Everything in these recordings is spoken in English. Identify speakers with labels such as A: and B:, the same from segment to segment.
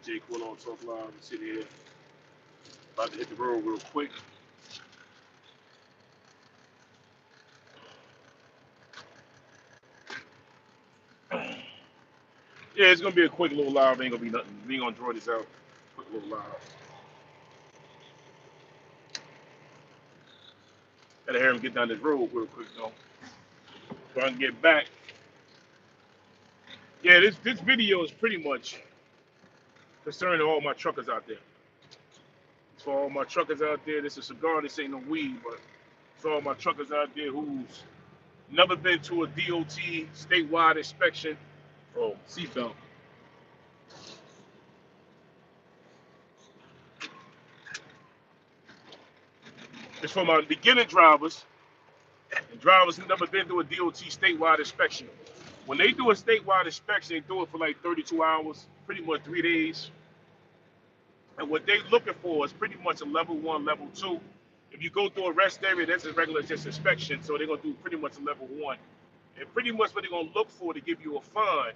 A: Big J Quill on Talk Live. I'm sitting here about to hit the road real quick. Yeah, it's gonna be a quick little live. Ain't gonna be nothing. We ain't gonna draw this out. Quick little live. Gotta hear him get down this road real quick though. So I can get back. Yeah, this video is pretty much concerning all my truckers out there. It's for all my truckers out there. This is a cigar. This ain't no weed, but it's for all my truckers out there who's never been to a DOT statewide inspection. Oh, seatbelt. It's for my beginner drivers and drivers who never been to a DOT statewide inspection. When they do a statewide inspection, they do it for like 32 hours, pretty much 3 days. And what they looking for is pretty much a level one, level two. If you go through a rest area, that's a regular just inspection, so they're gonna do pretty much a level one. And pretty much what they're gonna look for to give you a fine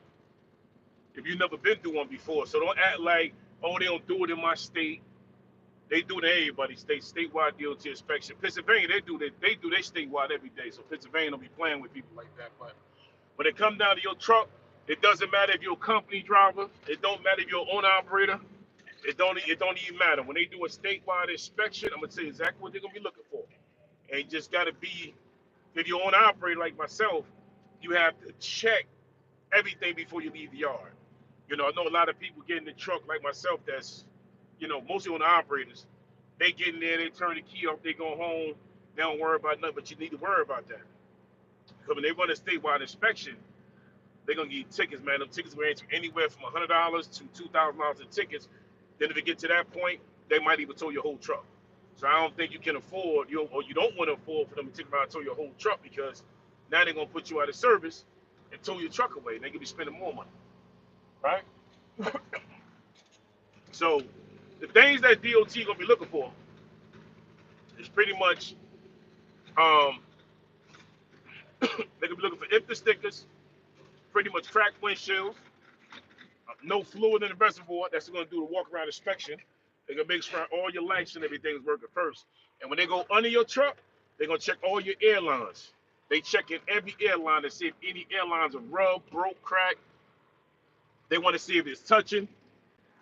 A: if you've never been through one before. So don't act like, oh, they don't do it in my state. They do it in everybody's state, statewide DOT inspection. Pennsylvania, they do their statewide every day. So Pennsylvania don't be playing with people like that. But when it comes down to your truck, it doesn't matter if you're a company driver. It don't matter if you're an owner operator. It don't even matter. When they do a statewide inspection, I'm gonna tell you exactly what they're gonna be looking for. And you just gotta be, if you're an owner operator like myself, you have to check everything before you leave the yard. I know a lot of people get in the truck like myself that's, mostly owner operators. They get in there, they turn the key off, they go home, they don't worry about nothing, but you need to worry about that. Because when they run a statewide inspection, they're gonna give you tickets, man. Them tickets range from anywhere from $100 to $2,000 in tickets. Then if it get to that point, they might even tow your whole truck. So I don't think you can afford, or you don't want to afford for them to take around and tow your whole truck because now they're gonna put you out of service and tow your truck away. And they could be spending more money, right? So the things that DOT gonna be looking for is pretty much um, they gonna be looking for empty stickers, pretty much cracked windshields, no fluid in the reservoir. That's going to do the walk around inspection. They're going to make sure all your lights and everything is working first. And when they go under your truck, they're going to check all your airlines. They check in every airline to see if any airlines are rubbed, broke, cracked. They want to see if it's touching.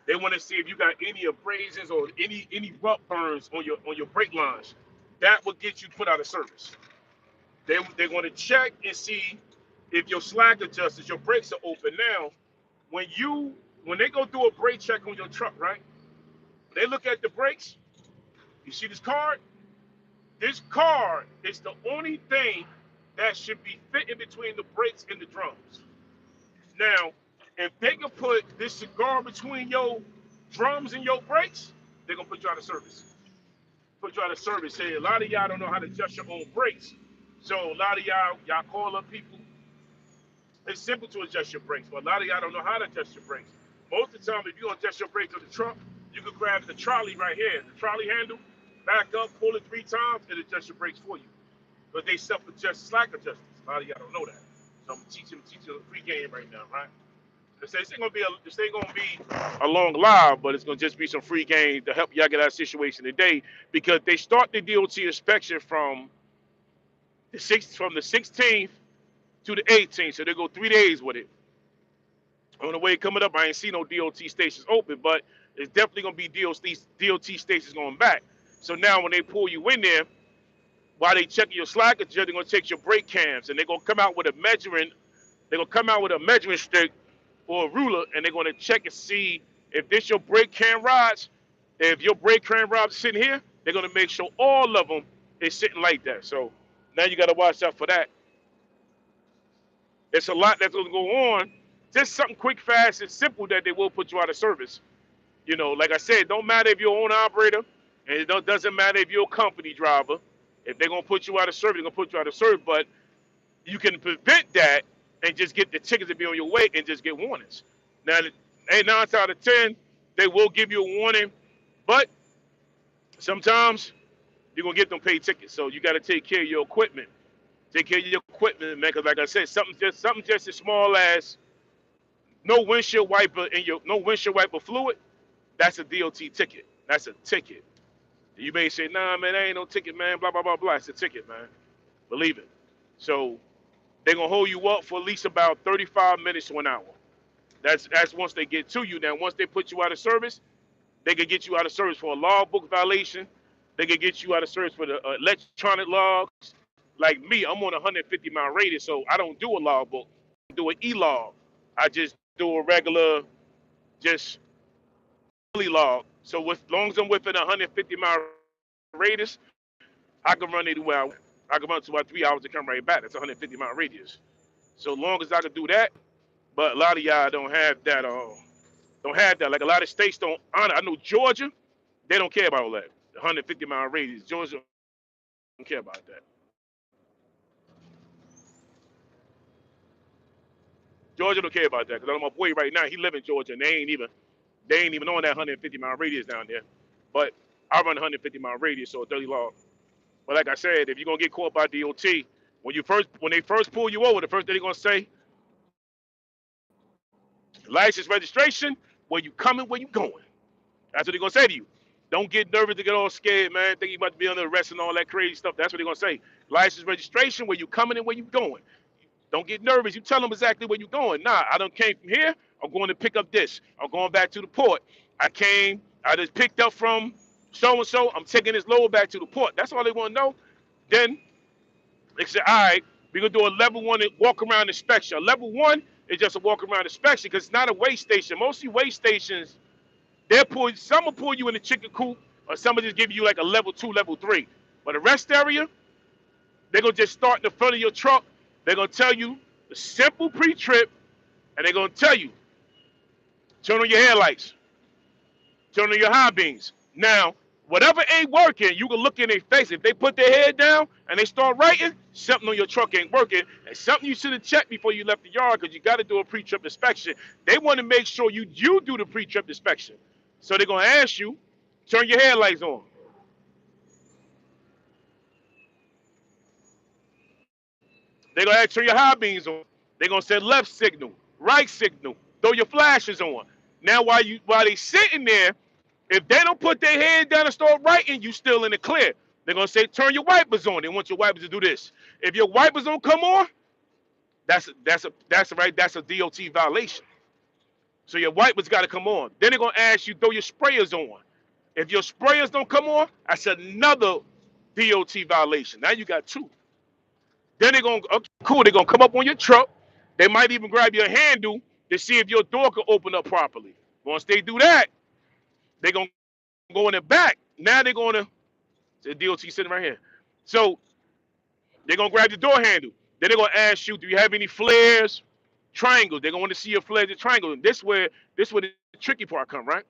A: They want to see if you got any abrasions or any rub burns on your brake lines. That will get you put out of service. They're going to check and see if your slack adjusters, your brakes are open. Now, when they go do a brake check on your truck, right? They look at the brakes. You see this card? This card is the only thing that should be fitting between the brakes and the drums. Now, if they can put this cigar between your drums and your brakes, they're gonna put you out of service. Put you out of service. Say a lot of y'all don't know how to adjust your own brakes. So a lot of y'all call up people. It's simple to adjust your brakes, but a lot of y'all don't know how to adjust your brakes. Most of the time, if you adjust your brakes on the truck, you can grab the trolley right here, the trolley handle, back up, pull it 3 times, and adjust your brakes for you. But they self-adjust slack adjusters. A lot of y'all don't know that. So I'm teaching a free game right now, right? This ain't gonna be a long live, but it's gonna just be some free game to help y'all get out of the situation today because they start the DOT inspection from the 16th to the 18th, so they go 3 days with it. On the way coming up, I ain't see no DOT stations open, but it's definitely gonna be DOT stations going back. So now when they pull you in there, while they checking your slack adjuster, they're gonna take your brake cams and they're gonna come out with a measuring stick or a ruler, and they're gonna check and see if this your brake cam rods. If your brake cam rods sitting here, they're gonna make sure all of them is sitting like that. So now you gotta watch out for that. There's a lot that's gonna go on. Just something quick, fast, and simple that they will put you out of service. Like I said, don't matter if you're an owner operator, and doesn't matter if you're a company driver. If they're gonna put you out of service, they're gonna put you out of service. But you can prevent that and just get the tickets to be on your way and just get warnings. Now, 9 out of 10, they will give you a warning, but sometimes you're gonna get them paid tickets. So you got to take care of your equipment. Take care of your equipment, man. Because like I said, something just as small as no windshield wiper fluid. That's a DOT ticket. That's a ticket. You may say, nah, man, that ain't no ticket, man, blah, blah, blah, blah. It's a ticket, man. Believe it. So they're going to hold you up for at least about 35 minutes to an hour. That's once they get to you. Now, once they put you out of service, they can get you out of service for a logbook violation. They can get you out of service for the electronic logs. Like me, I'm on a 150-mile radius, so I don't do a logbook. I do an e-log. I just do a regular, just log. So as long as I'm within a 150-mile radius, I can run anywhere I want. I can run to about 3 hours to come right back. That's a 150-mile radius. So long as I can do that, but a lot of y'all don't have that. Don't have that. Like a lot of states don't honor. I know Georgia, they don't care about all that. The 150-mile radius. Georgia don't care about that. Georgia don't care about that because I know my boy right now. He live in Georgia, and they ain't even on that 150-mile radius down there. But I run a 150-mile radius, so a 30 log. But like I said, if you're gonna get caught by DOT, when they first pull you over, the first thing they're gonna say, license registration, where you coming, where you going. That's what they're gonna say to you. Don't get nervous to get all scared, man. Think you about to be under arrest and all that crazy stuff. That's what they're gonna say. License registration, where you coming and where you going. Don't get nervous. You tell them exactly where you're going. Nah, I done came from here. I'm going to pick up this. I'm going back to the port. I just picked up from so-and-so. I'm taking this load back to the port. That's all they want to know. Then they say, all right, we're going to do a level 1 walk around inspection. A level 1 is just a walk around inspection because it's not a weigh station. Mostly weigh stations, some will pull you in the chicken coop or some will just give you like a level 2, level 3. But the rest area, they're going to just start in the front of your truck. They're going to tell you the simple pre-trip, and they're going to tell you, turn on your headlights, turn on your high beams. Now, whatever ain't working, you can look in their face. If they put their head down and they start writing, something on your truck ain't working, and something you should have checked before you left the yard because you got to do a pre-trip inspection. They want to make sure you do the pre-trip inspection. So they're going to ask you, turn your headlights on. They're going to ask you your high beams on. They're going to say left signal, right signal, throw your flashes on. Now, while they sitting there, if they don't put their head down and start writing, you still in the clear. They're going to say, turn your wipers on. They want your wipers to do this. If your wipers don't come on, that's a DOT violation. So your wipers got to come on. Then they're going to ask you, throw your sprayers on. If your sprayers don't come on, that's another DOT violation. Now you got 2. Then they're going to, okay, cool, they're going to come up on your truck. They might even grab your handle to see if your door can open up properly. Once they do that, they're going to go in the back. Now they're going to, the DOT sitting right here. So they're going to grab your door handle. Then they're going to ask you, do you have any flares, triangles? They're going to want to see your flares and triangles. And this where the tricky part come, right?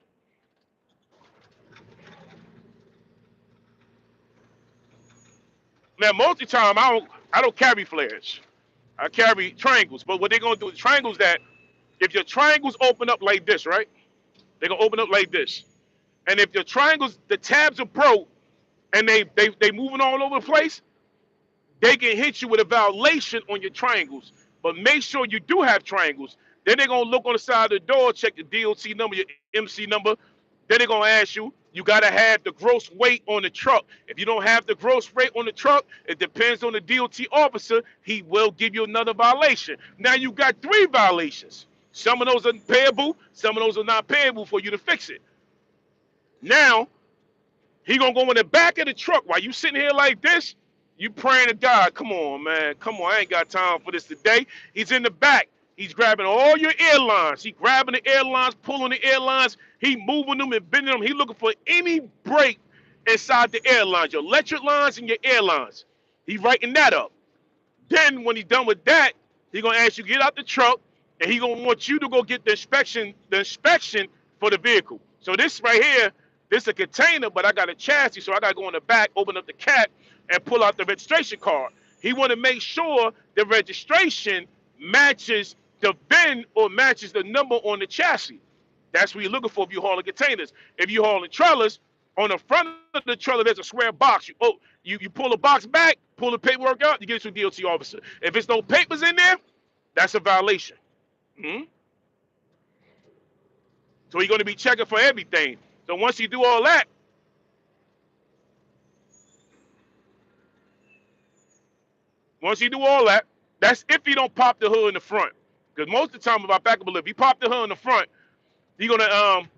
A: Now, most of the time, I don't carry flares. I carry triangles. But what they're going to do is triangles that, if your triangles open up like this, right? They're going to open up like this. And if your triangles, the tabs are broke, and they moving all over the place, they can hit you with a violation on your triangles. But make sure you do have triangles. Then they're going to look on the side of the door, check the DOT number, your MC number. Then they're going to ask you, you got to have the gross weight on the truck. If you don't have the gross weight on the truck, it depends on the DOT officer. He will give you another violation. Now you got 3 violations. Some of those are payable. Some of those are not payable for you to fix it. Now, he going to go in the back of the truck while you sitting here like this. You praying to God, come on, man. Come on, I ain't got time for this today. He's in the back. He's grabbing all your airlines. He grabbing the airlines, pulling the airlines. He moving them and bending them. He looking for any break inside the airlines, your electric lines and your airlines. He writing that up. Then when he's done with that, he going to ask you to get out the truck, and he going to want you to go get the inspection for the vehicle. So this right here, this is a container, but I got a chassis, so I got to go in the back, open up the cap, and pull out the registration card. He want to make sure the registration matches the VIN or matches the number on the chassis. That's what you're looking for if you're hauling containers. If you're hauling trailers, on the front of the trailer, there's a square box. You pull the box back, pull the paperwork out, you get it to a DOT officer. If there's no papers in there, that's a violation. So you're going to be checking for everything. So once he do all that, that's if he don't pop the hood in the front. Because most of the time, if I back up a little, if he pop the hood in the front, he gonna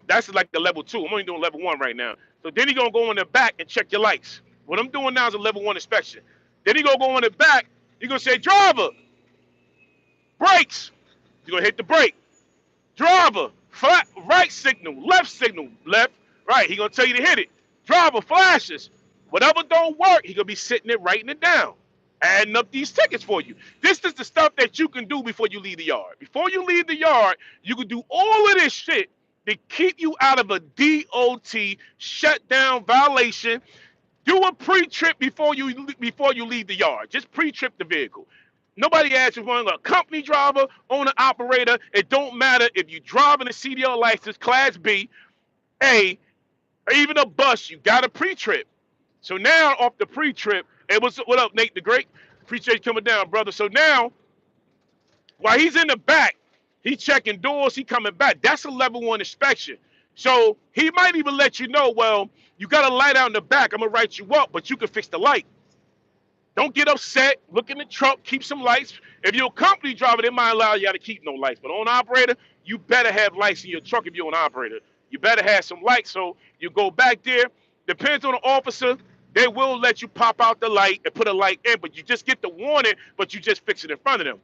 A: that's like the level 2. I'm only doing level 1 right now. So then he gonna go in the back and check your lights. What I'm doing now is a level 1 inspection. Then he gonna go in the back. He gonna say, driver, brakes. You gonna hit the brake. Driver, flat, right signal, left, right. He gonna tell you to hit it. Driver, flashes. Whatever don't work, he gonna be sitting there writing it down, adding up these tickets for you. This is the stuff that you can do before you leave the yard. Before you leave the yard, you can do all of this shit to keep you out of a DOT shutdown violation. Do a pre-trip before you leave the yard. Just pre-trip the vehicle. Nobody asks if you're a company driver, owner, operator. It don't matter if you drive in a CDL license, Class B, A, or even a bus. You got a pre-trip. So now off the pre-trip, hey, what up, Nate the Great? Appreciate you coming down, brother. So now, while he's in the back, he checking doors, he coming back. That's a level 1 inspection. So he might even let you know, well, you got a light out in the back. I'm going to write you up, but you can fix the light. Don't get upset. Look in the truck. Keep some lights. If you're a company driver, they might allow you to keep no lights. But on operator, you better have lights in your truck if you're an operator. You better have some lights. So you go back there. Depends on the officer. They will let you pop out the light and put a light in, but you just get the warning, but you just fix it in front of them.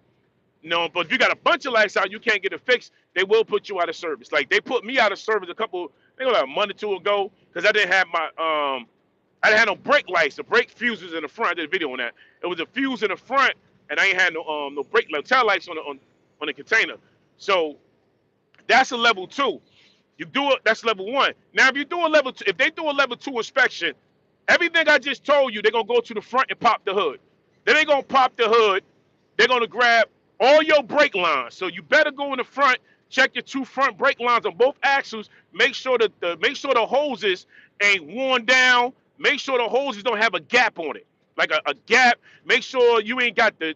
A: No, but if you got a bunch of lights out, you can't get it fixed, they will put you out of service. Like they put me out of service I think like a month or two ago, because I didn't have I didn't have no brake lights. The brake fuses in the front. I did a video on that. It was a fuse in the front, and I ain't had no brake tail lights on the container. So that's a level 2. You do it. That's level 1. Now, if you do a level 2, if they do a level 2 inspection, everything I just told you, they're gonna go to the front and pop the hood. Then they're gonna pop the hood. They're gonna grab all your brake lines. So you better go in the front, check your 2 front brake lines on both axles. Make sure the hoses ain't worn down. Make sure the hoses don't have a gap on it, like a gap. Make sure you ain't got the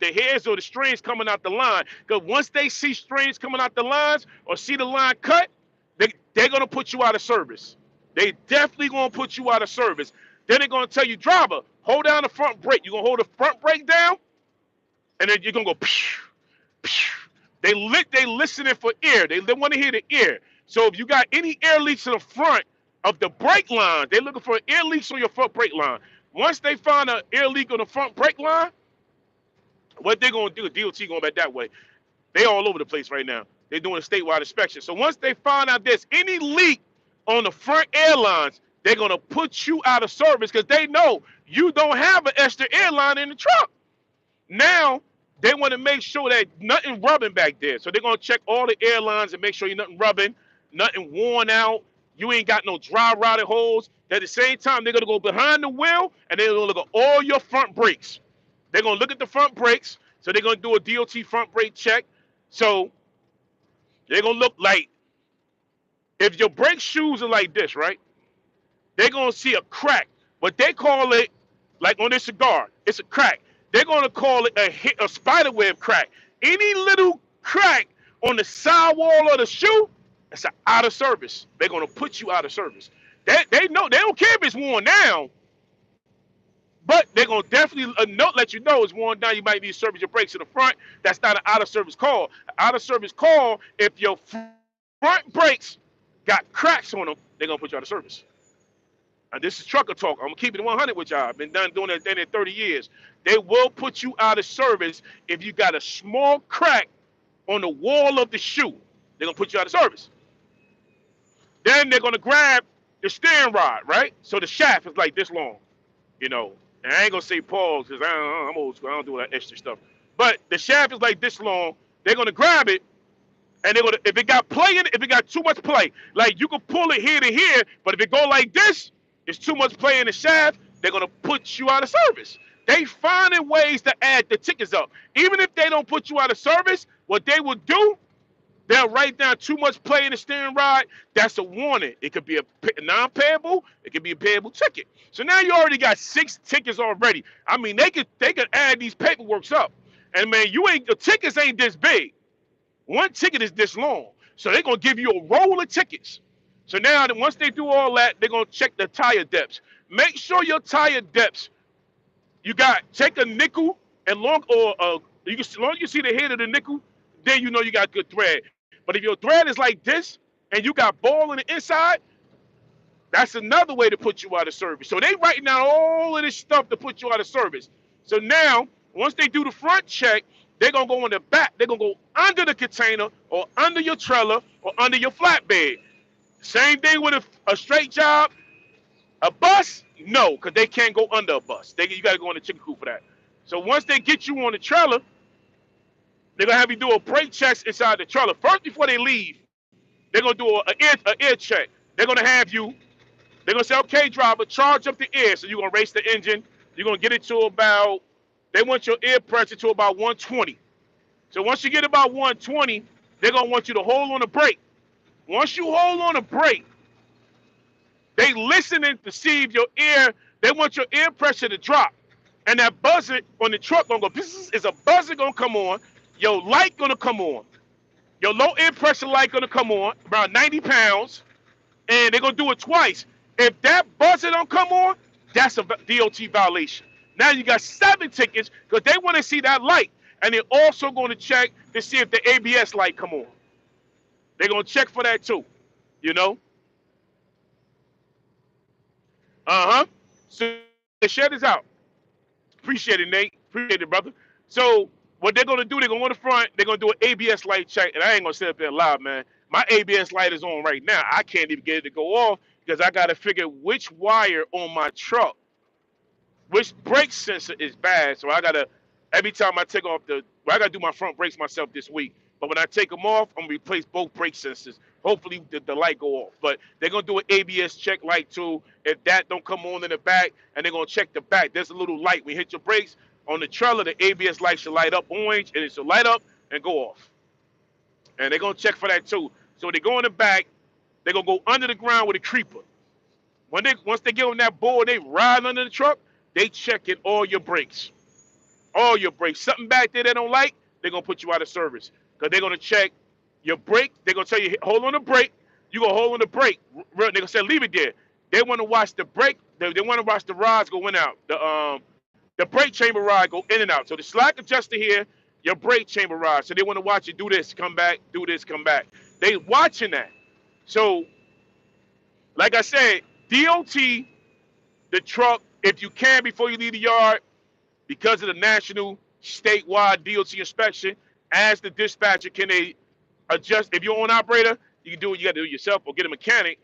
A: hairs or the strings coming out the line. Because once they see strings coming out the lines or see the line cut, they're gonna put you out of service. They definitely gonna put you out of service. Then they're gonna tell you, driver, hold down the front brake. You're gonna hold the front brake down, and then you're gonna go psh, psh. They listening for air. They want to hear the air. So if you got any air leaks in the front of the brake line, they're looking for air leaks on your front brake line. Once they find an air leak on the front brake line, what they're gonna do, DOT going back that way. They all over the place right now. They're doing a statewide inspection. So once they find out there's any leak on the front airlines, they're gonna put you out of service because they know you don't have an extra airline in the truck. Now they want to make sure that nothing rubbing back there. So they're gonna check all the airlines and make sure you're nothing rubbing, nothing worn out. You ain't got no dry rotted holes. At the same time, they're gonna go behind the wheel and they're gonna look at all your front brakes. They're gonna look at the front brakes. So they're gonna do a DOT front brake check. So they're gonna look like, if your brake shoes are like this, right? They're gonna see a crack, but they call it, like on this cigar, it's a crack. They're gonna call it a spider web crack. Any little crack on the sidewall of the shoe, it's an out of service. They're gonna put you out of service. They know, they don't care if it's worn down, but they're gonna definitely let you know it's worn down. You might need to service your brakes in the front. That's not an out of service call. An out of service call, if your front brakes got cracks on them, they're gonna put you out of service. And this is trucker talk. I'm gonna keep it 100 with y'all. I've been doing that in 30 years. They will put you out of service if you got a small crack on the wall of the shoe. They're gonna put you out of service. Then they're gonna grab the steering rod, right? So the shaft is like this long, you know. And I ain't gonna say pause because I'm old school. I don't do that extra stuff. But the shaft is like this long. They're gonna grab it, and they're gonna, if it got play in it, if it got too much play, like you can pull it here to here, but if it go like this, it's too much play in the shaft, they're gonna put you out of service. They finding ways to add the tickets up. Even if they don't put you out of service, what they will do, they'll write down too much play in the steering rod. That's a warning. It could be a non-payable. It could be a payable ticket. So now you already got 6 tickets already. I mean, they could add these paperworks up. And man, the tickets ain't this big. One ticket is this long. So they're gonna give you a roll of tickets. So now, once they do all that, they're gonna check the tire depths. Make sure your tire depths. You got take a nickel and long, or you can, as long as you see the head of the nickel, then you know you got good thread. But if your thread is like this and you got ball on the inside, that's another way to put you out of service. So they writing down all of this stuff to put you out of service. So now, once they do the front check, they're gonna go on the back. They're gonna go under the container or under your trailer or under your flatbed. Same thing with a straight job. A bus, no, because they can't go under a bus. You got to go on the chicken coop for that. So once they get you on the trailer, they're gonna have you do a brake checks inside the trailer first before they leave. They're gonna do an air check. They're gonna have you. They're gonna say, okay, driver, charge up the air. So you're gonna race the engine. You're gonna get it to about. They want your air pressure to about 120. So once you get about 120, they're gonna want you to hold on the brake. Once you hold on the brake, they listening to see if your air. They want your air pressure to drop, and that buzzer on the truck gonna go. This is a buzzer gonna come on. Your light gonna come on. Your low air pressure light gonna come on, around 90 pounds, and they're gonna do it twice. If that buzzer don't come on, that's a DOT violation. Now you got 7 tickets because they want to see that light, and they're also going to check to see if the ABS light come on. They're gonna check for that too, you know. So share this out. Appreciate it, Nate. Appreciate it, brother. So what they're gonna do, they're gonna go to the front, they're gonna do an ABS light check, and I ain't gonna sit up there live, man. My ABS light is on right now. I can't even get it to go off because I gotta figure which wire on my truck, which brake sensor is bad. So I gotta every time I take off I gotta do my front brakes myself this week. But when I take them off, I'm gonna replace both brake sensors. Hopefully the light go off. But they're gonna do an ABS check light too. If that don't come on in the back, and they're gonna check the back. There's a little light. When you hit your brakes on the trailer, the ABS light should light up orange, and it should light up and go off. And they're gonna check for that too. So they go in the back. They're gonna go under the ground with a creeper. Once they get on that board, they ride under the truck. They checking all your brakes. All your brakes. Something back there they don't like, they're gonna put you out of service. Because they're gonna check your brake. They're gonna tell you, hold on the brake. You're gonna hold on the brake. They're gonna say, leave it there. They wanna watch the brake, they wanna watch the rods go in and out. The brake chamber rod go in and out. So the slack adjuster here, your brake chamber rod. So they wanna watch you do this, come back, do this, come back. They watching that. So, like I said, DOT, the truck, if you can before you leave the yard, because of the national statewide DOT inspection, as the dispatcher, can they adjust? If you're an operator, you can do it. You got to do it yourself, or get a mechanic,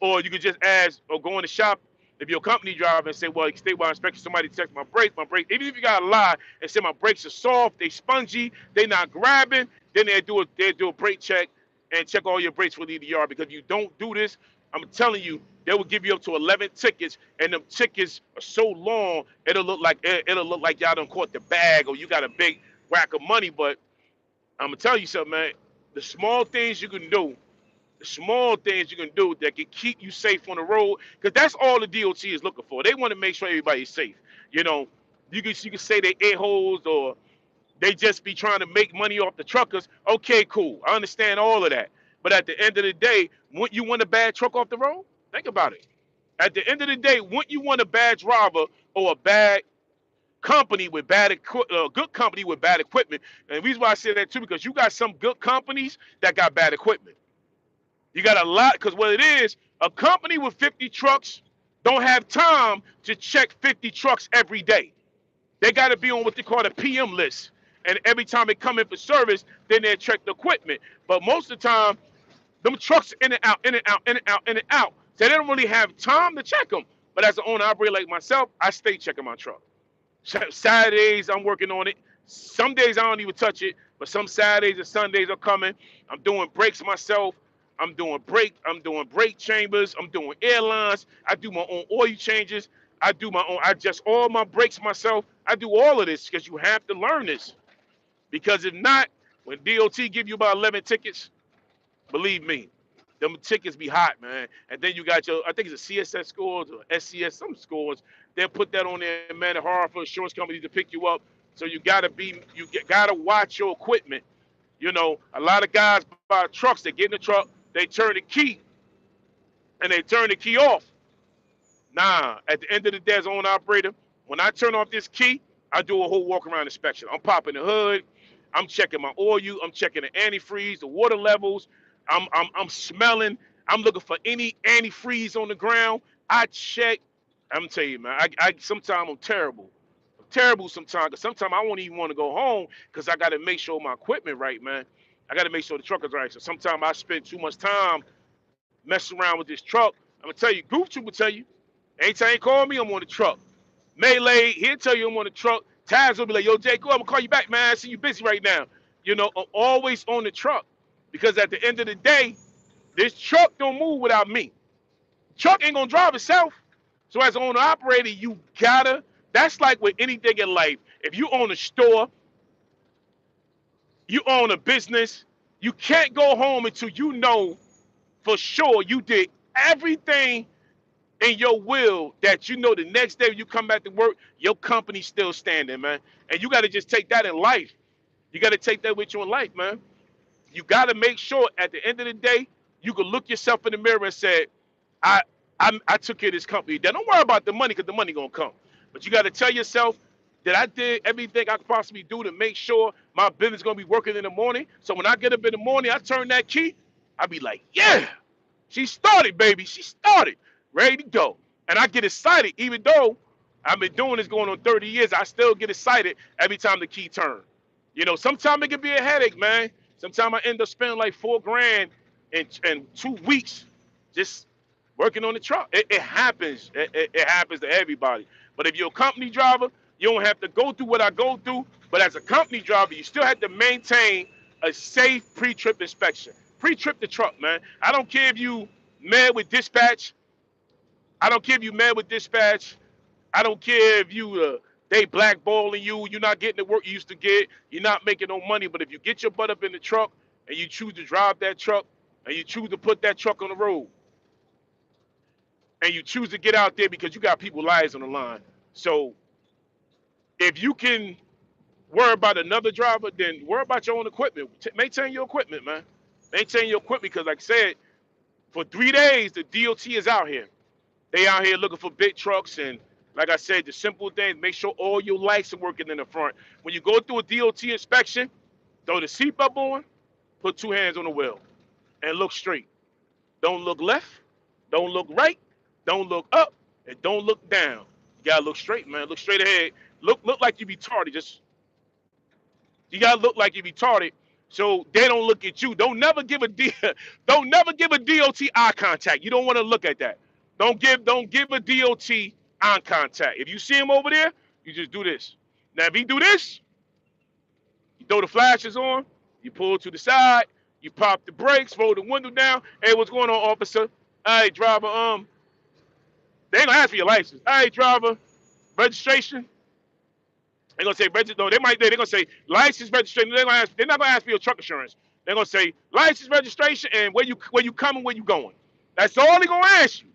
A: or you can just ask or go in the shop. If you're a company driver and say, "Well, statewide inspection, somebody check my brakes. My brakes." Even if you got to lie and say my brakes are soft, they spongy, they not grabbing, then they do a brake check and check all your brakes for the yard. Because if you don't do this, I'm telling you, they will give you up to 11 tickets, and them tickets are so long it'll look like y'all done caught the bag or you got a big whack of money. But I'm gonna tell you something, man. The small things you can do, that can keep you safe on the road, because that's all the DOT is looking for. They want to make sure everybody's safe. You know, you can say they a-holes or they just be trying to make money off the truckers. Okay, cool. I understand all of that. But at the end of the day, wouldn't you want a bad truck off the road? Think about it. At the end of the day, wouldn't you want a bad driver or a bad company with good company with bad equipment? And the reason why I say that too, because you got some good companies that got bad equipment. You got a lot, because what it is, a company with 50 trucks don't have time to check 50 trucks every day. They got to be on what they call a PM list. And every time they come in for service, then they check the equipment. But most of the time, them trucks in and out, in and out, in and out, in and out. So they don't really have time to check them. But as an owner operator like myself, I stay checking my truck. Saturdays, I'm working on it. Some days I don't even touch it, but some Saturdays and Sundays are coming. I'm doing brakes myself. I'm doing brake chambers. I'm doing airlines. I do my own oil changes. I adjust all my brakes myself. I do all of this because you have to learn this. Because if not, when DOT give you about 11 tickets, believe me, them tickets be hot, man. And then you got I think it's a CSS scores or SCS, some scores. They'll put that on there, man. It's hard for insurance companies to pick you up. So you gotta watch your equipment. You know, a lot of guys buy trucks, they get in the truck, they turn the key, and they turn the key off. Nah, at the end of the day, as an owner operator, when I turn off this key, I do a whole walk around inspection. I'm popping the hood, I'm checking my oil, I'm checking the antifreeze, the water levels, I'm smelling, I'm looking for any antifreeze on the ground. I check. I'm telling you, man, I sometimes I'm terrible. I'm terrible sometimes, because sometimes I won't even want to go home because I got to make sure my equipment right, man. I got to make sure the truck is right. So sometimes I spend too much time messing around with this truck. I'm gonna tell you, Goof Troop will tell you. Anytime you call me, I'm on the truck. Melee, he'll tell you I'm on the truck. Taz will be like, yo, Jay, go, I'm gonna call you back, man. I see you busy right now. You know, I'm always on the truck. Because at the end of the day, this truck don't move without me. Truck ain't gonna drive itself. So as an owner operator, you gotta, that's like with anything in life. If you own a store, you own a business, you can't go home until you know for sure you did everything in your will, that you know the next day when you come back to work, your company's still standing, man. And you got to just take that in life. You got to take that with you in life, man. You got to make sure at the end of the day, you can look yourself in the mirror and say, I, I took care of this company. Then don't worry about the money, because the money gonna come. But you got to tell yourself that I did everything I could possibly do to make sure my business gonna be working in the morning. So when I get up in the morning, I turn that key, I be like, yeah, she started, baby. She started, ready to go. And I get excited, even though I've been doing this going on 30 years. I still get excited every time the key turns. You know, sometimes it can be a headache, man. Sometimes I end up spending like 4 grand in 2 weeks just working on the truck. It happens. It happens to everybody. But if you're a company driver, you don't have to go through what I go through. But as a company driver, you still have to maintain a safe pre-trip inspection. Pre-trip the truck, man. I don't care if you mad with dispatch. I don't care if you mad with dispatch. I don't care if you they blackballing you. You're not getting the work you used to get. You're not making no money. But if you get your butt up in the truck and you choose to drive that truck and you choose to put that truck on the road and you choose to get out there because you got people's lives on the line. So if you can worry about another driver, then worry about your own equipment. Maintain your equipment, man. Maintain your equipment, because like I said, for 3 days, the DOT is out here. They out here looking for big trucks, and like I said, the simple thing, make sure all your lights are working in the front. When you go through a DOT inspection, throw the seatbelt on, put 2 hands on the wheel, and look straight. Don't look left, don't look right, don't look up, and don't look down. You gotta look straight, man. Look straight ahead. Look like you retarded. Just you gotta look like you retarded, so they don't look at you. Don't never give a DOT eye contact. You don't want to look at that. Don't give a DOT eye contact. If you see him over there, you just do this. Now if he do this, you throw the flashes on, you pull to the side, you pop the brakes, roll the window down. Hey, what's going on, officer? Hey, driver. They ain't gonna ask for your license. Hey, driver, registration. They're gonna say register. No, they're gonna say license registration. They're not gonna ask for your truck insurance. They're gonna say license registration and where you coming, where you going. That's all they're gonna ask you.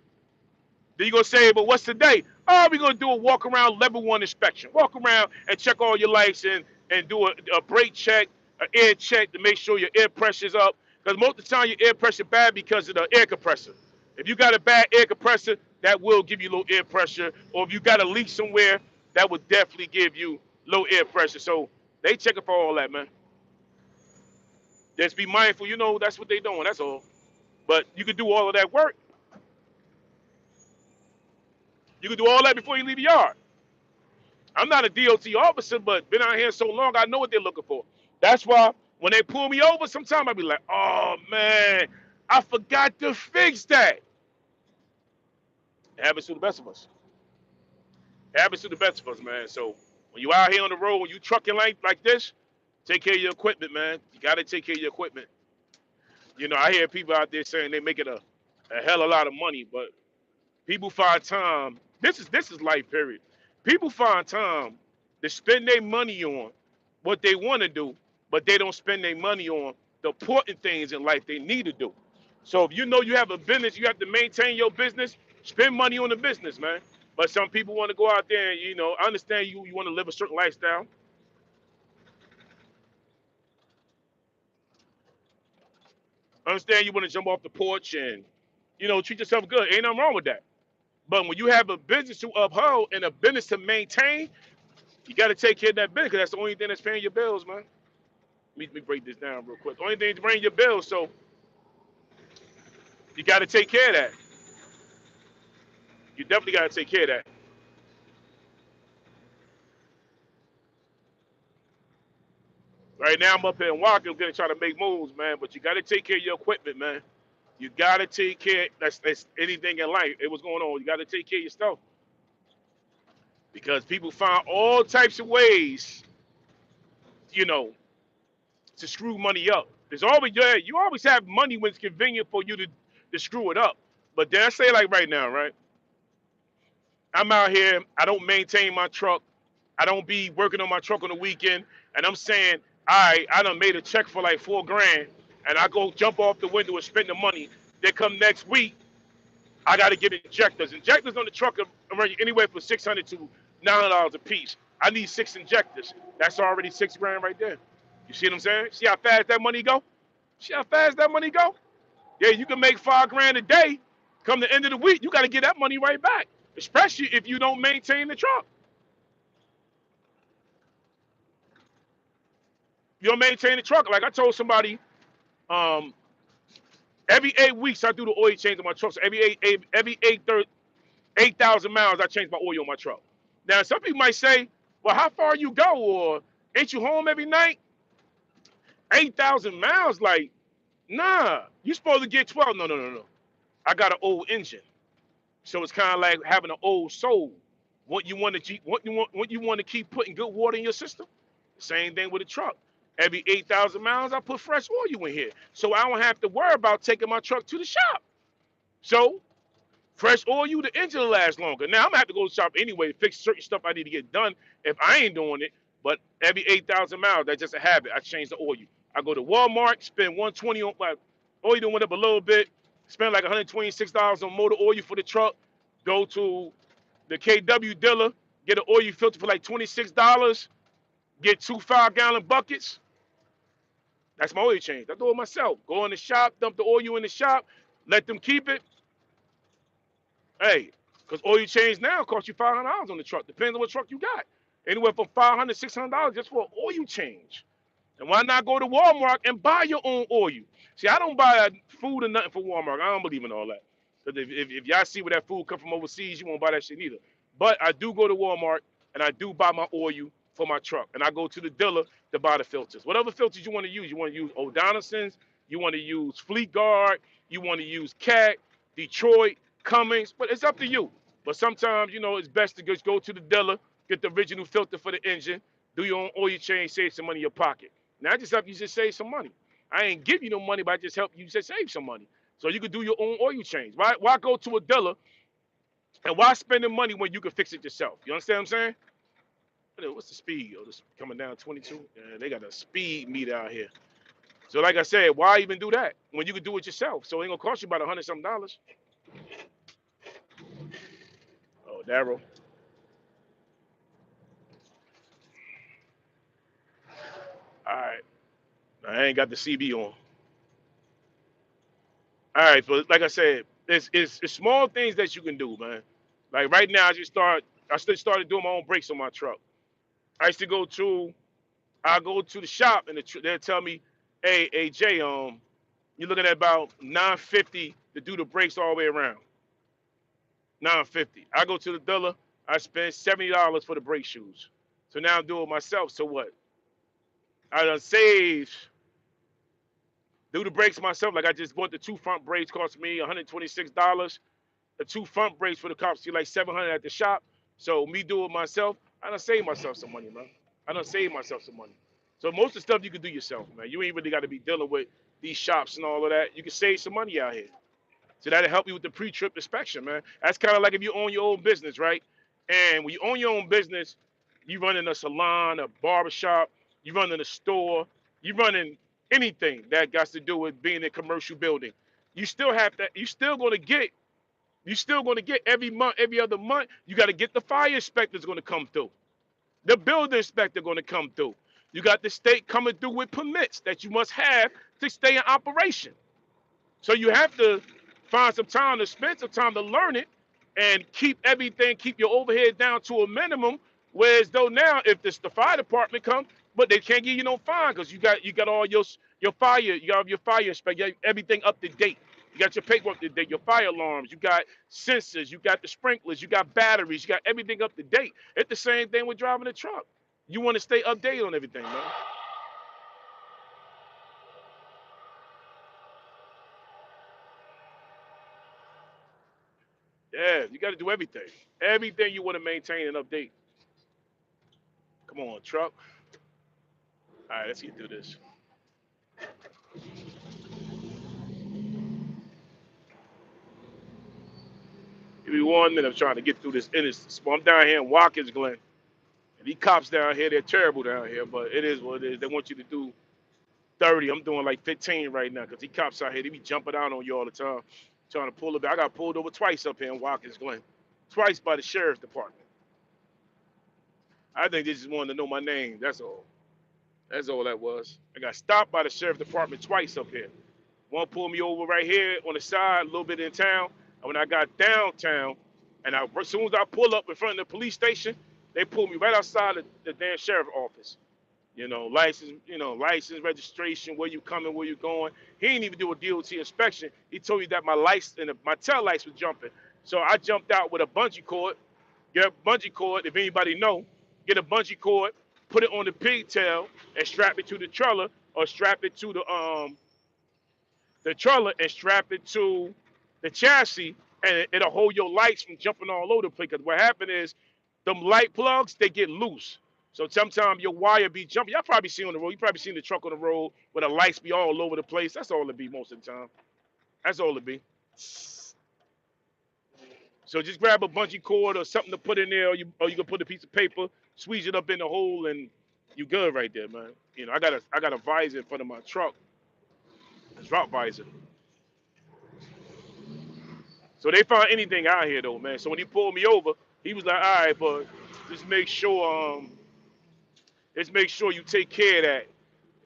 A: Then you gonna say, but what's the date? Oh, we're gonna do a walk around level 1 inspection. Walk around and check all your lights and do a brake check, an air check to make sure your air pressure's up. Because most of the time your air pressure bad because of the air compressor. If you got a bad air compressor, that will give you low air pressure. Or if you got a leak somewhere, that would definitely give you low air pressure. So they checking for all that, man. Just be mindful, that's what they doing. That's all. But you can do all of that work. You can do all that before you leave the yard. I'm not a DOT officer, but been out here so long, I know what they're looking for. That's why when they pull me over, sometimes I be like, oh man, I forgot to fix that. It happens to the best of us. It happens to the best of us, man. So when you out here on the road, when you trucking like this, take care of your equipment, man. You gotta take care of your equipment. I hear people out there saying they making a hell of a lot of money, but people find time. This is life, period. People find time to spend their money on what they want to do, but they don't spend their money on the important things in life they need to do. So if you know you have a business, you have to maintain your business, spend money on the business, man. But some people want to go out there and, I understand you want to live a certain lifestyle. I understand you want to jump off the porch and, You know, treat yourself good. Ain't nothing wrong with that. But when you have a business to uphold and a business to maintain, you got to take care of that business, because that's the only thing that's paying your bills, man. Let me break this down real quick. The only thing to bring your bills, so you got to take care of that. You definitely got to take care of that. Right now, I'm up here in Walker, gonna try to make moves, man. But you got to take care of your equipment, man. You got to take care. That's anything in life. It was going on. You got to take care of your stuff, because people find all types of ways, you know, to screw money up. There's always, yeah, you always have money when it's convenient for you to screw it up. But then I say, like right now, right? I'm out here. I don't maintain my truck. I don't be working on my truck on the weekend. And I'm saying, all right, I done made a check for like $4 grand, and I go jump off the window and spend the money. They come next week, I got to get injectors. Injectors on the truck are running anywhere from $600 to $900 a piece. I need 6 injectors. That's already $6 grand right there. You see what I'm saying? See how fast that money go? See how fast that money go? Yeah, you can make $5 grand a day. Come the end of the week, you got to get that money right back, especially if you don't maintain the truck. You don't maintain the truck. Like I told somebody, um, every 8 weeks I do the oil change on my truck. So every 8,000 miles I change my oil on my truck. Now some people might say, well, how far you go, or ain't you home every night? 8,000 miles, like, nah. You supposed to get 12. No, no, no, no. I got an old engine. So it's kind of like having an old soul. What you want to keep putting good water in your system? Same thing with a truck. Every 8,000 miles, I put fresh oil in here, so I don't have to worry about taking my truck to the shop. So fresh oil, the engine will last longer. Now I'm gonna have to go to the shop anyway to fix certain stuff I need to get done if I ain't doing it. But every 8,000 miles, that's just a habit. I change the oil. I go to Walmart, spend 120 on my oil. Done went up a little bit. Spend like $126 on motor oil for the truck. Go to the KW dealer, get an oil filter for like $26. Get 2 5-gallon buckets. That's my oil change. I do it myself. Go in the shop, dump the oil in the shop, let them keep it. Hey, because oil change now costs you $500 on the truck. Depends on what truck you got. Anywhere from $500 to $600 just for an oil change. And why not go to Walmart and buy your own oil? See, I don't buy food or nothing for Walmart. I don't believe in all that. Because if y'all see where that food come from overseas, you won't buy that shit either. But I do go to Walmart and I do buy my oil for my truck. And I go to the dealer to buy the filters. Whatever filters you want to use. You want to use O'Donnelson's, you want to use Fleet Guard, you want to use Cat, Detroit, Cummins, but it's up to you. But sometimes, it's best to just go to the dealer, get the original filter for the engine, do your own oil change, save some money in your pocket. Now, I just help you just save some money. I ain't give you no money, but I just help you just save some money. So you could do your own oil change. Why go to a dealer and why spend the money when you can fix it yourself? You understand what I'm saying? What's the speed? Oh, this coming down 22. Yeah, they got a speed meter out here. So like I said, why even do that when you could do it yourself? So it ain't gonna cost you about $100-something. Oh, Daryl. All right. I ain't got the CB on. All right. So like I said, it's small things that you can do, man. Like right now, I still started doing my own brakes on my truck. I used to I go to the shop and they'll tell me, hey, Jay, you're looking at about 950 to do the brakes all the way around. 950. I go to the dealer, I spend $70 for the brake shoes. So now I'm doing it myself. So what? I done saved, do the brakes myself. Like I just bought the 2 front brakes, cost me $126. The 2 front brakes for the cops see like $700 at the shop. So me do it myself, I done save myself some money, man. I done save myself some money. So most of the stuff you can do yourself, man. You ain't really got to be dealing with these shops and all of that. You can save some money out here. So that'll help you with the pre-trip inspection, man. That's kind of like if you own your own business, right? And when you own your own business, you running a salon, a barbershop, you running a store, you running anything that got to do with being in a commercial building. You still have to, you still gonna get every month, every other month, you gotta get the fire inspector's gonna come through. The building inspector gonna come through. You got the state coming through with permits that you must have to stay in operation. So you have to Find some time to spend some time to learn it and keep your overhead down to a minimum. Whereas though now, if the fire department comes, but they can't give you no fine because you got all your fire, you have your fire inspect, you have everything up to date. You got your paperwork up to date, your fire alarms, you got sensors, you got the sprinklers, you got batteries, you got everything up to date. It's the same thing with driving a truck. You want to stay updated on everything, man. Yeah, you got to do everything. Everything you want to maintain and update. Come on, truck. All right, let's get through this. Give me 1 minute. I'm trying to get through this. I'm down here in Watkins Glen. And these cops down here, they're terrible down here, but it is what it is. They want you to do 30. I'm doing like 15 right now because these cops out here, they be jumping out on you all the time, trying to pull it back. I got pulled over twice up here in Watkins Glen, twice by the sheriff's department. I think they just wanted to know my name. That's all. That's all that was. I got stopped by the sheriff's department twice up here. One pulled me over right here on the side, a little bit in town. And when I got downtown, and as soon as I pull up in front of the police station, they pulled me right outside the damn sheriff's office. License, registration, where you coming, where you going. He didn't even do a DOT inspection. He told me that my lights and my tail lights was jumping. So I jumped out with a bungee cord. Get a bungee cord, if anybody know, get a bungee cord, put it on the pigtail, and strap it to the trailer, or strap it to the trailer and strap it to the chassis, and it'll hold your lights from jumping all over the place. Because what happened is, them light plugs, they get loose. So sometimes your wire be jumping. Y'all probably see on the road. You probably seen the truck on the road where the lights be all over the place. That's all it be most of the time. That's all it be. So just grab a bungee cord or something to put in there, or you can put a piece of paper, squeeze it up in the hole, and you good right there, man. I got a visor in front of my truck, a drop visor. So they found anything out here though, man. So when he pulled me over, he was like, "All right, but just make sure, just make sure you take care of that,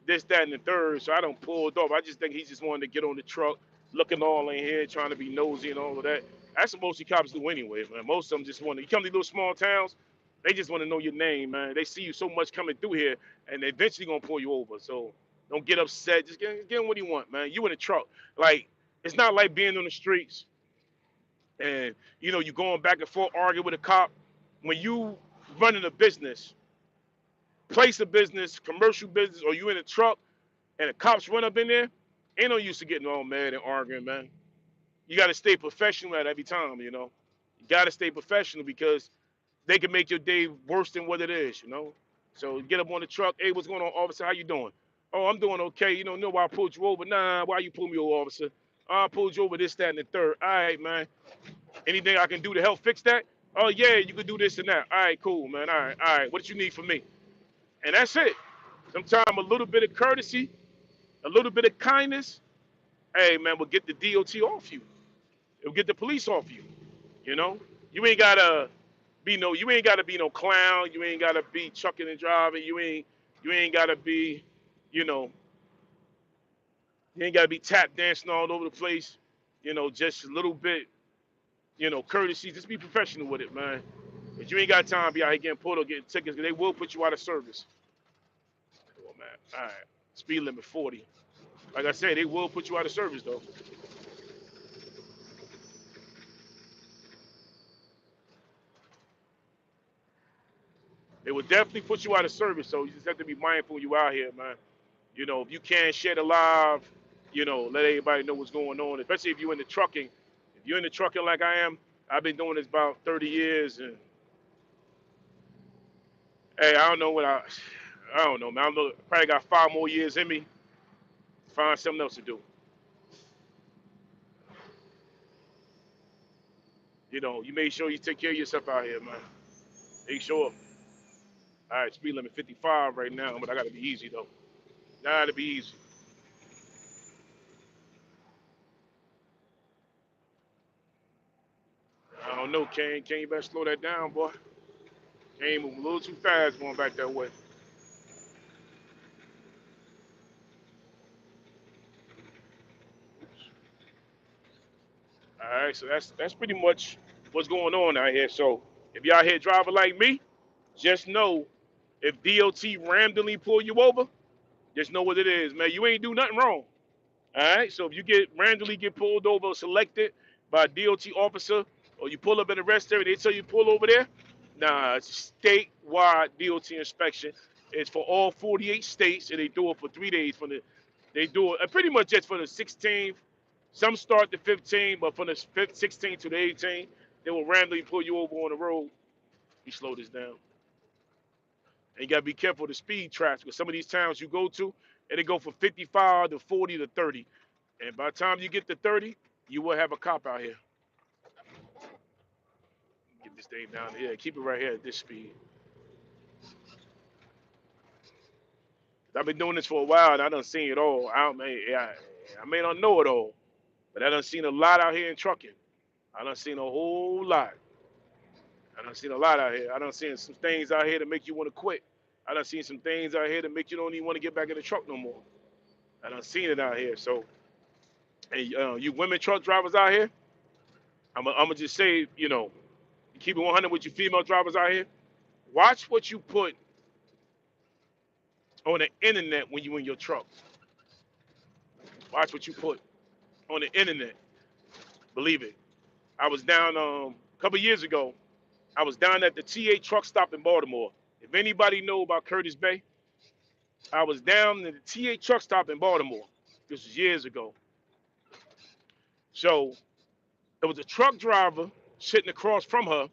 A: this, that, and the third." So I don't pulled off. I just think he just wanted to get on the truck, looking all in here, trying to be nosy and all of that. That's what most of the cops do anyway, man. Most of them just want to. You come to these little small towns, they just want to know your name, man. They see you so much coming through here, and they eventually gonna pull you over. So don't get upset. Just get him what he want, man. You in a truck, like it's not like being on the streets and you going back and forth arguing with a cop. When you running a business, place of business, commercial business, or you in a truck and the cops run up in there, ain't no use to getting all mad and arguing, man. You got to stay professional at every time. You got to stay professional because they can make your day worse than what it is. So get up on the truck. Hey, what's going on, officer? How you doing? Oh, I'm doing okay. You don't know why I pulled you over? Nah, why you pull me over, officer? I pulled you over this, that, and the third. All right, man. Anything I can do to help fix that? Oh yeah, you can do this and that. All right, cool, man. All right. What you need from me? And that's it. Sometimes a little bit of courtesy, a little bit of kindness, hey man, will get the DOT off you. It'll get the police off you. You know, you ain't gotta be no clown. You ain't gotta be trucking and driving. You ain't gotta be, you know, you ain't gotta be tap dancing all over the place. Just a little bit, courtesy. Just be professional with it, man. But you ain't got time to be out here getting pulled or getting tickets. 'Cause they will put you out of service. Come on, man. All right. Speed limit 40. Like I said, they will put you out of service, though. They will definitely put you out of service. So you just have to be mindful when you out here, man. If you can share the live, let everybody know what's going on. Especially if you're in the trucking. If you're in the trucking like I am, I've been doing this about 30 years, and hey, I don't know, man. I know, probably got 5 more years in me. Find something else to do. You make sure you take care of yourself out here, man. Make sure. All right, speed limit 55 right now, but I gotta be easy though. Gotta be easy. I don't know, Kane. Kane, you better slow that down, boy. Kane moving a little too fast going back that way. All right, so that's pretty much what's going on out here. So if y'all here driving like me, just know if DOT randomly pull you over, just know what it is, man. You ain't do nothing wrong. All right. So if you randomly get pulled over or selected by a DOT officer, or you pull up at a rest area, they tell you pull over there. Nah, it's a statewide DOT inspection. It's for all 48 states, and they do it for 3 days. They do it pretty much just for the 16th. Some start the 15th, but from the 16th to the 18th, they will randomly pull you over on the road. You slow this down. And you gotta be careful of the speed traps because some of these towns you go to, and they go from 55 to 40 to 30. And by the time you get to 30, you will have a cop out here. Get this thing down here. Keep it right here at this speed. I've been doing this for a while, and I done seen it all. I may not know it all, but I done seen a lot out here in trucking. I done seen a whole lot. I done seen a lot out here. I done seen some things out here that make you want to quit. I done seen some things out here that make you don't even want to get back in the truck no more. I done seen it out here. So, hey, you women truck drivers out here, I'm gonna just say, keep it 100 with you female drivers out here. Watch what you put on the internet when you in your truck. Watch what you put on the internet. Believe it. I was down a couple years ago. I was down at the TA truck stop in Baltimore. If anybody know about Curtis Bay, I was down at the TA truck stop in Baltimore. This was years ago. So there was a truck driver sitting across from her,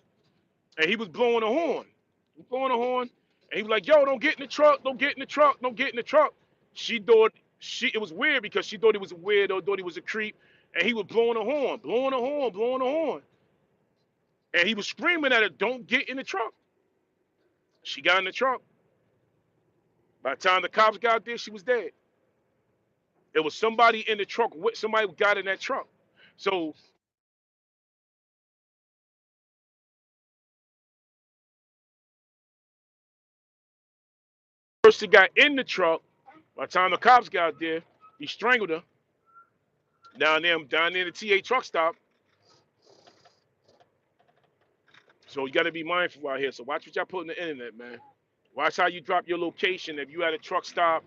A: and he was blowing a horn. He was blowing a horn, and he was like, "Yo, don't get in the truck! Don't get in the truck! Don't get in the truck!" She thought it was weird because she thought he was a weirdo, thought he was a creep, and he was blowing a horn, blowing a horn, blowing a horn, and he was screaming at her, "Don't get in the truck!" She got in the truck. By the time the cops got there, she was dead. There was somebody in the truck. Somebody got in that truck. So first he got in the truck. By the time the cops got there, he strangled her down there in the TA truck stop. So you got to be mindful out here. So watch what y'all put in the internet, man. Watch how you drop your location if you at a truck stop